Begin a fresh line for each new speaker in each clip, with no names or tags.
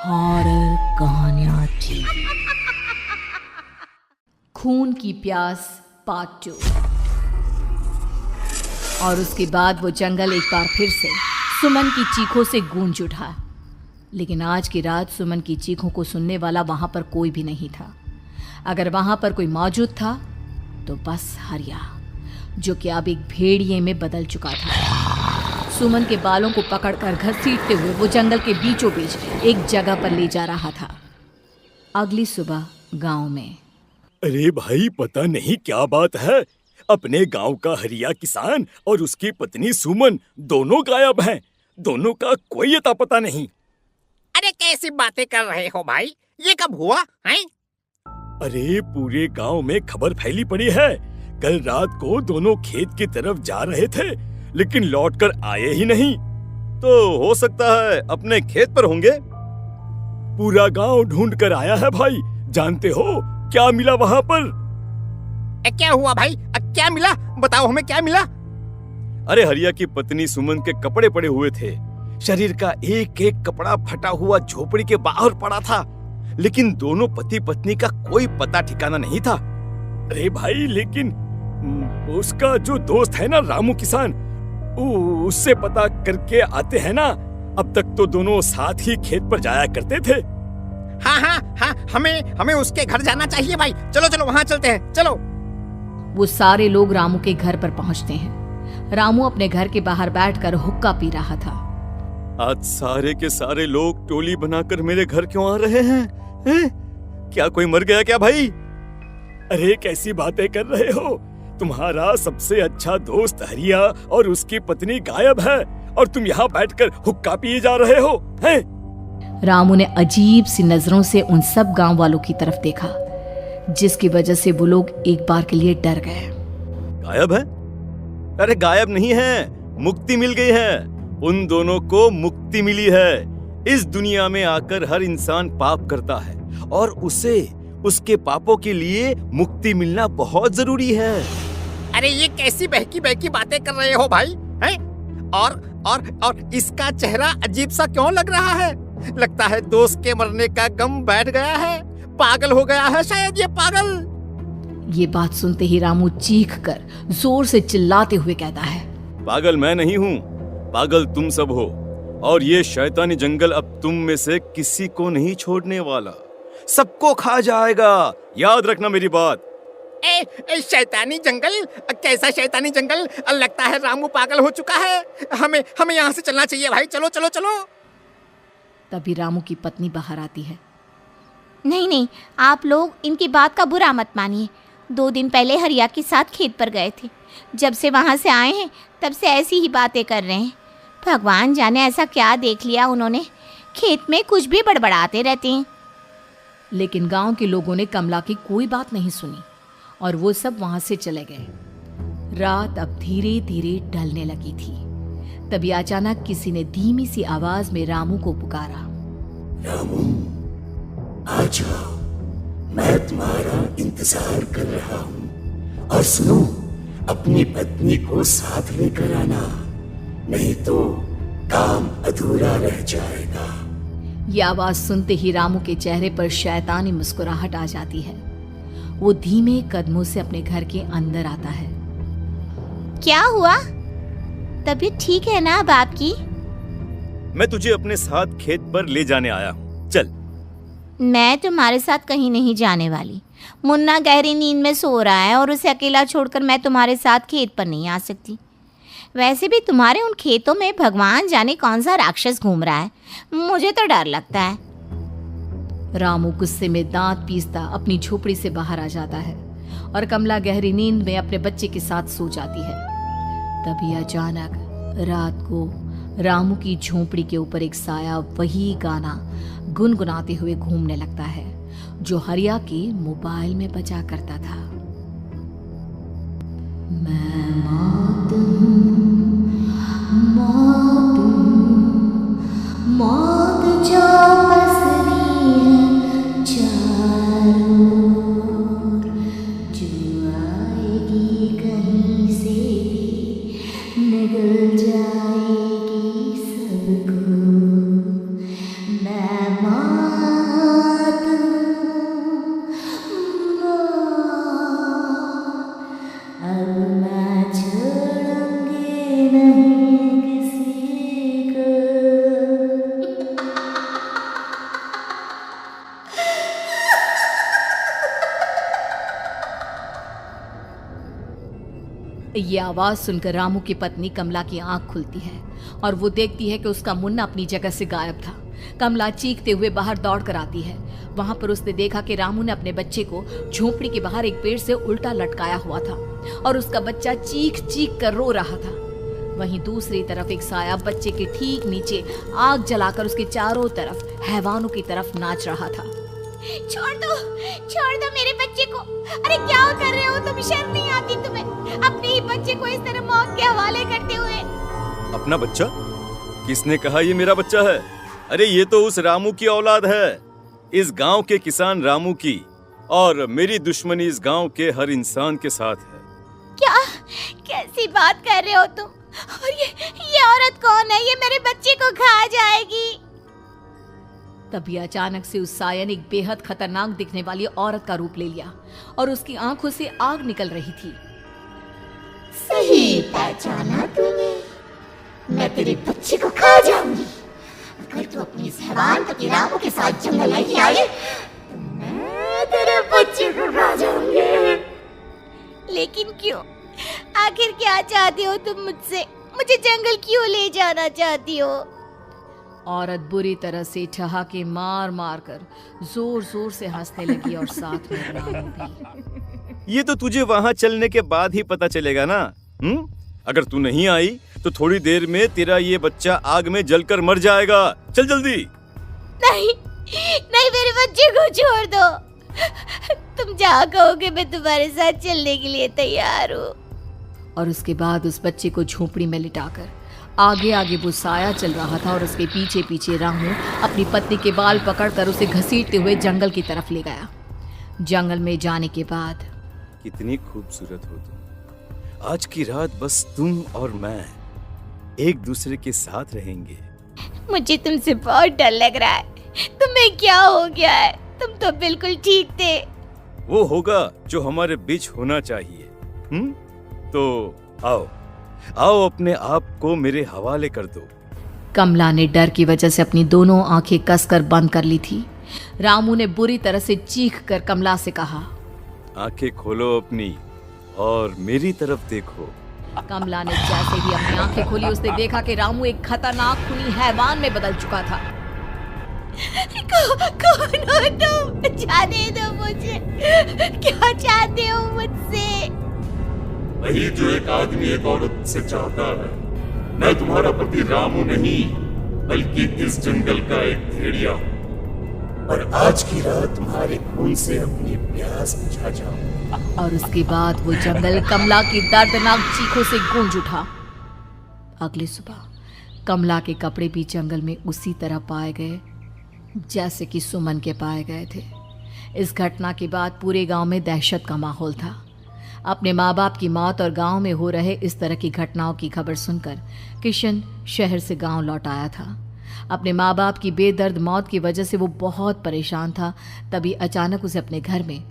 Horror कहानियां थी। खून की प्यास पार्ट 2। और उसके बाद वो जंगल एक बार फिर से सुमन की चीखों से गूंज उठा। लेकिन आज की रात सुमन की चीखों को सुनने वाला वहां पर कोई भी नहीं था। अगर वहां पर कोई मौजूद था तो बस हरिया, जो कि अब एक भेड़िए में बदल चुका था। सुमन के बालों को पकड़कर घसीटते हुए वो जंगल के बीचों बीच एक जगह पर ले जा रहा था। अगली सुबह गांव में।
अरे भाई, पता नहीं क्या बात है, अपने गांव का हरिया किसान और उसकी पत्नी सुमन दोनों गायब हैं। दोनों का कोई अता पता नहीं।
अरे कैसी बातें कर रहे हो भाई, ये कब हुआ है?
अरे पूरे गांव में खबर फैली पड़ी है। कल रात को दोनों खेत की तरफ जा रहे थे, लेकिन लौटकर आए ही नहीं।
तो हो सकता है अपने खेत पर होंगे।
पूरा गांव ढूंढ कर आया है भाई। जानते हो क्या मिला वहां पर?
क्या हुआ भाई? क्या मिला? बताओ हमें, क्या मिला?
अरे हरिया की पत्नी सुमन के कपड़े पड़े हुए थे। शरीर का एक एक कपड़ा फटा हुआ झोपड़ी के बाहर पड़ा था, लेकिन दोनों पति पत्नी का कोई पता ठिकाना नहीं था।
अरे भाई, लेकिन उसका जो दोस्त है ना रामू किसान, उससे पता करके आते हैं ना। अब तक तो दोनों साथ ही खेत पर जाया करते थे।
हाँ, हमें उसके घर जाना चाहिए भाई। चलो वहाँ चलते हैं, चलो।
वो सारे लोग रामू के घर पर पहुंचते हैं। रामू अपने घर के बाहर बैठकर हुक्का पी रहा था।
आज सारे के सारे लोग टोली बनाकर मेरे घर क्यों आ रहे हैं? क्या कोई मर गया क्या भाई?
अरे कैसी बातें कर रहे हो? तुम्हारा सबसे अच्छा दोस्त हरिया और उसकी पत्नी गायब है और तुम यहाँ बैठकर हुक्का पिए जा रहे हो हैं?
रामू ने अजीब सी नजरों से उन सब गांव वालों की तरफ देखा, जिसकी वजह से वो लोग एक बार के लिए डर गए।
गायब है? अरे गायब नहीं है, मुक्ति मिल गई है। उन दोनों को मुक्ति मिली है। इस दुनिया में आकर हर इंसान पाप करता है और उसे उसके पापों के लिए मुक्ति मिलना बहुत जरूरी है।
अरे ये कैसी बहकी बातें कर रहे हो भाई, हैं? और इसका चेहरा अजीब सा क्यों लग रहा है? लगता है दोस्त के मरने का गम बैठ गया है। पागल हो गया है शायद ये पागल।
ये बात सुनते ही रामू चीख कर जोर से चिल्लाते हुए कहता है,
पागल मैं नहीं हूँ, पागल तुम सब हो। और ये शैतानी जंगल अब तुम में से किसी को नहीं छोड़ने वाला, सबको खा जाएगा। याद रखना मेरी बात।
शैतानी जंगल? कैसा शैतानी जंगल? लगता है रामू पागल हो चुका है। हमें यहाँ से चलना चाहिए भाई। चलो।
तभी रामू की पत्नी बाहर आती है।
नहीं, आप लोग इनकी बात का बुरा मत मानिए। 2 दिन पहले हरिया के साथ खेत पर गए थे। जब से वहाँ से आए हैं तब से ऐसी ही बातें कर रहे हैं। भगवान जाने ऐसा क्या देख लिया उन्होंने, खेत में कुछ भी बड़बड़ाते रहते हैं।
लेकिन गांव के लोगों ने कमला की कोई बात नहीं सुनी और वो सब वहां से चले गए। रात अब धीरे धीरे ढलने लगी थी। तभी अचानक किसी ने धीमी सी आवाज में रामू को पुकारा।
रामू, आ जाओ, मैं तुम्हारा इंतजार कर रहा हूँ। और सुनो, अपनी पत्नी को साथ लेकर आना, नहीं तो काम अधूरा रह जाएगा।
ये आवाज सुनते ही रामू के चेहरे पर शैतानी मुस्कुराहट आ जाती है। वो धीमे कदमों से अपने घर के अंदर आता है।
क्या हुआ? तबीयत ठीक है ना अब आपकी?
मैं तुझे अपने साथ खेत पर ले जाने आया हूँ, चल।
मैं तुम्हारे साथ कहीं नहीं जाने वाली। मुन्ना गहरी नींद में सो रहा है और उसे अकेला छोड़कर मैं तुम्हारे साथ खेत पर नहीं आ सकती। वैसे भी तुम्हारे उन खेतों में भगवान जाने कौन सा राक्षस घूम रहा है, मुझे तो डर लगता है।
रामू गुस्से में दांत पीसता अपनी झोपड़ी से बाहर आ जाता है और कमला गहरी नींद में अपने बच्चे के साथ सो जाती है। तभी अचानक रात को रामू की झोपड़ी के ऊपर एक साया वही गाना गुनगुनाते हुए घूमने लगता है जो हरिया के मोबाइल में बजा करता था। मैं मौत जो पसरी है चारों ओर, जो आएगी कहीं से भी निगल जाएगी सबको। मैं ये आवाज सुनकर रामू की पत्नी कमला की आंख खुलती है और वो देखती है कि उसका मुन्ना अपनी जगह से गायब था। कमला चीखते हुए बाहर दौड़ कर आती है। वहां पर उसने देखा कि रामू ने अपने बच्चे को झोपड़ी के बाहर एक पेड़ से उल्टा लटकाया हुआ था और उसका बच्चा चीख चीख कर रो रहा था। वहीं दूसरी तरफ एक साया बच्चे के ठीक नीचे आग जलाकर उसके चारों तरफ हैवानों की तरफ नाच रहा था।
छोड़ दो मेरे बच्चे को। अरे क्या कर रहे हो तुम? शर्म नहीं आती तुम्हें? अपने ही बच्चे को इस तरह मौत के हवाले करते हुए।
अपना बच्चा? किसने कहा ये मेरा बच्चा है? अरे ये तो उस रामू की औलाद है, इस गांव के किसान रामू की, और मेरी दुश्मनी इस गांव के हर इंसान के साथ है।
क्या? कैसी बात कर रहे हो तुम? और ये औरत कौन है? ये मेरे बच्चे को खा जाएगी।
तभी अचानक से उस साया ने एक बेहद खतरनाक दिखने वाली औरत का रूप ले लिया और उसकी आंखों से आग निकल रही थी।
सही पहचाना तूने, मैं तेरे बच्चे को खा जाऊंगी। अगर तू अपनी इस हैवान पति रामू के साथ जंगल नहीं आए तो मैं तेरे बच्चे को खा जाऊंगी।
लेकिन क्यों? आखिर क्या चाहती हो तुम मुझसे? मुझे जंगल क्यों ले जाना चाहती हो?
औरत बुरी तरह से ठहाके मार मार कर जोर जोर से हंसने लगी और साथ में रामू भी।
ये तो तुझे वहाँ चलने के बाद ही पता चलेगा ना। अगर तू नहीं आई तो थोड़ी देर में तेरा ये बच्चा आग में जलकर मर जाएगा। चल जल्दी।
नहीं, मेरे बच्चे को छोड़ दो। तुम जहाँ कहोगे मैं तुम्हारे साथ चलने के लिए तैयार हूँ।
और उसके बाद उस बच्चे को झोपड़ी में लिटाकर आगे आगे वो साया चल रहा था और उसके पीछे पीछे रामू अपनी पत्नी के बाल पकड़कर उसे घसीटते हुए जंगल की तरफ ले गया। जंगल में जाने के बाद,
कितनी खूबसूरत हो तुम। आज की रात बस तुम और मैं एक दूसरे के साथ रहेंगे।
मुझे तुमसे बहुत डर लग रहा है। तुम्हें क्या हो गया है? तुम तो बिल्कुल ठीक थे।
वो होगा जो हमारे बीच होना चाहिए। तो आओ अपने आप को मेरे हवाले कर दो।
कमला ने डर की वजह से अपनी दोनों आंखें कसकर बंद कर ली थी। रामू ने बुरी तरह से चीख कर कमला से कहा,
आंखें खोलो अपनी और मेरी तरफ देखो।
कमला ने जैसे ही अपनी आंखें खोली उसने देखा कि रामू एक खतरनाक खूनी हैवान में बदल चुका था।
कौन हो तुम? जाने दो मुझे। क्या चाहते हो मुझसे?
वही जो एक आदमी एक औरत से चाहता है। मैं तुम्हारा पति रामू नहीं, बल्कि इस जंगल का एक भेड़िया हूँ, और आज की रात तुम्हारे खून से अपनी प्यास बुझा जाऊं।
और उसके बाद वो जंगल कमला की दर्दनाक चीखों से गूंज उठा। अगली सुबह कमला के कपड़े भी जंगल में उसी तरह पाए गए जैसे कि सुमन के पाए गए थे। इस घटना के बाद पूरे गांव में दहशत का माहौल था। अपने माँ बाप की मौत और गांव में हो रहे इस तरह की घटनाओं की खबर सुनकर किशन शहर से गांव लौट आया था। अपने माँ बाप की बेदर्द मौत की वजह से वो बहुत परेशान था। तभी अचानक उसे अपने घर में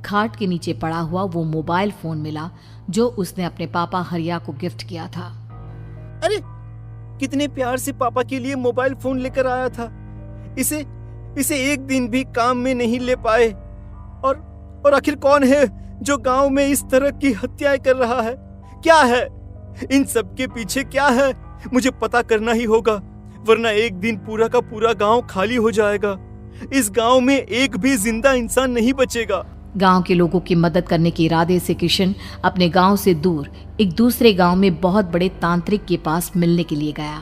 खाट के नीचे पड़ा हुआ वो मोबाइल फोन मिला जो उसने अपने पापा हरिया को गिफ्ट किया था।
अरे कितने प्यार से पापा के लिए मोबाइल फोन लेकर आया था। इसे एक दिन भी काम में नहीं ले पाए। और आखिर कौन है जो गांव में इस तरह की हत्याएं कर रहा है? क्या है इन सब के पीछे? क्या है? मुझे पता करना ही होगा, वरना एक दिन पूरा का पूरा गांव खाली हो जाएगा। इस गांव में एक भी जिंदा इंसान नहीं बचेगा।
गांव के लोगों की मदद करने के इरादे से किशन अपने गांव से दूर एक दूसरे गांव में बहुत बड़े तांत्रिक के पास मिलने के लिए गया।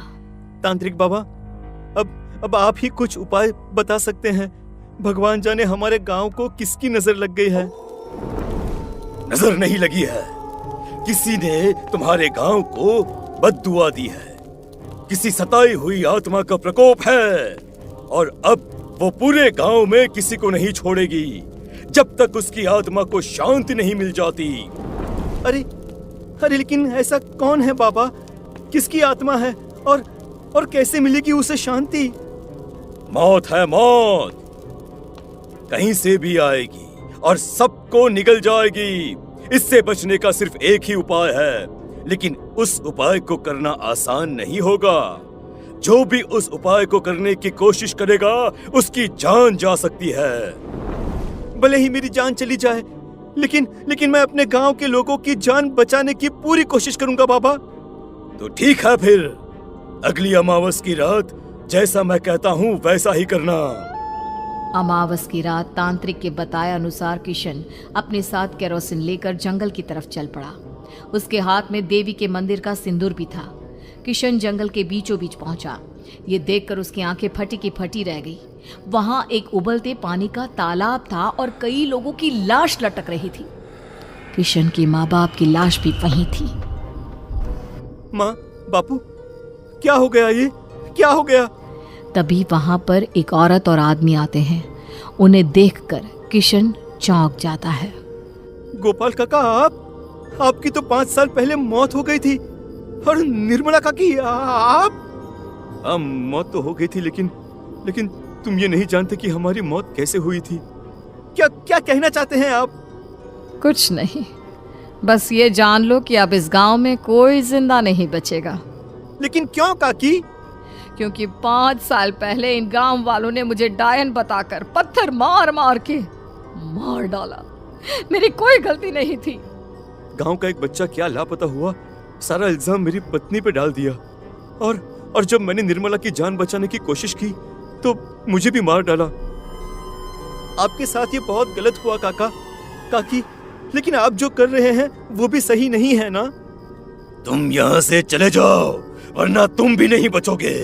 तांत्रिक बाबा, अब आप ही कुछ उपाय बता सकते हैं। भगवान जाने हमारे गांव को किसकी नजर लग गई है।
नजर नहीं लगी है, किसी ने तुम्हारे गांव को बद्दुआ दी है। किसी सताई हुई आत्मा का प्रकोप है और अब वो पूरे गांव में किसी को नहीं छोड़ेगी जब तक उसकी आत्मा को शांति नहीं मिल जाती।
अरे लेकिन ऐसा कौन है बाबा? किसकी आत्मा है और कैसे मिलेगी उसे शांति?
मौत है मौत, कहीं से भी आएगी और सबको निगल जाएगी। इससे बचने का सिर्फ एक ही उपाय है, लेकिन उस उपाय को करना आसान नहीं होगा। जो भी उस उपाय को करने की कोशिश करेगा उसकी जान जा सकती है।
भले ही मेरी जान चली जाए, लेकिन मैं अपने गांव के लोगों की जान बचाने की पूरी कोशिश करूंगा बाबा।
तो ठीक है, फिर अगली अमावस की रात जैसा मैं कहता हूँ वैसा ही करना।
अमावस की रात तांत्रिक के बताए अनुसार किशन अपने साथ केरोसिन लेकर जंगल की तरफ चल पड़ा। उसके हाथ में देवी के मंदिर का सिंदूर भी था। किशन जंगल के बीचों बीच पहुंचा। ये देखकर उसकी आंखें फटी की फटी रह गई। वहां एक उबलते पानी का तालाब था और कई लोगों की लाश लटक रही थी। किशन के माँ बाप की लाश भी वहीं थी।
माँ, बापू, क्या हो गया? ये क्या हो गया?
तभी वहां पर एक औरत और आदमी आते हैं। उन्हें देखकर किशन चौंक जाता है।
गोपाल काका, आपकी तो 5 साल पहले मौत हो गई थी। और निर्मला काकी, आप? मौत तो हो गई थी, लेकिन तुम ये नहीं जानते कि हमारी मौत कैसे हुई थी। क्या कहना चाहते हैं आप?
कुछ नहीं, बस ये जान लो कि अब इस गांव में कोई जिंदा नहीं बचेगा।
लेकिन क्यों काकी?
क्योंकि 5 साल पहले इन गांव वालों ने मुझे डायन बताकर पत्थर मार मार के मार डाला। मेरी कोई गलती नहीं थी।
गांव का एक बच्चा क्या लापता हुआ, सारा इल्जाम मेरी पत्नी पे डाल दिया। और जब मैंने निर्मला की जान बचाने की कोशिश की तो मुझे भी मार डाला। आपके साथ ये बहुत गलत हुआ काकी, लेकिन आप जो कर रहे हैं वो भी सही नहीं है ना?
तुम यहाँ से चले जाओ वरना तुम भी नहीं बचोगे।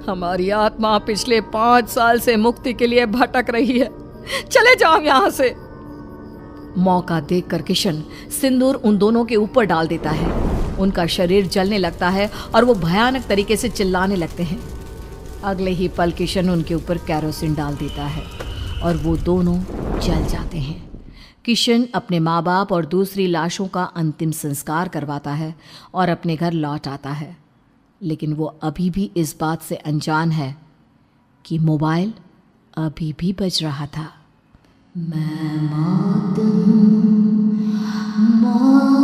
हमारी आत्मा पिछले 5 साल से मुक्ति के लिए भटक रही है। चले जाओ यहाँ से। मौका देखकर किशन सिंदूर उन दोनों के ऊपर डाल देता है। उनका शरीर जलने लगता है और वो भयानक तरीके से चिल्लाने लगते हैं। अगले ही पल किशन उनके ऊपर केरोसिन डाल देता है और वो दोनों जल जाते हैं। किशन अपने माँ बाप और दूसरी लाशों का अंतिम संस्कार करवाता है और अपने घर लौट आता है। लेकिन वो अभी भी इस बात से अनजान है कि मोबाइल अभी भी बज रहा था। मैं मौत हूँ, मौत।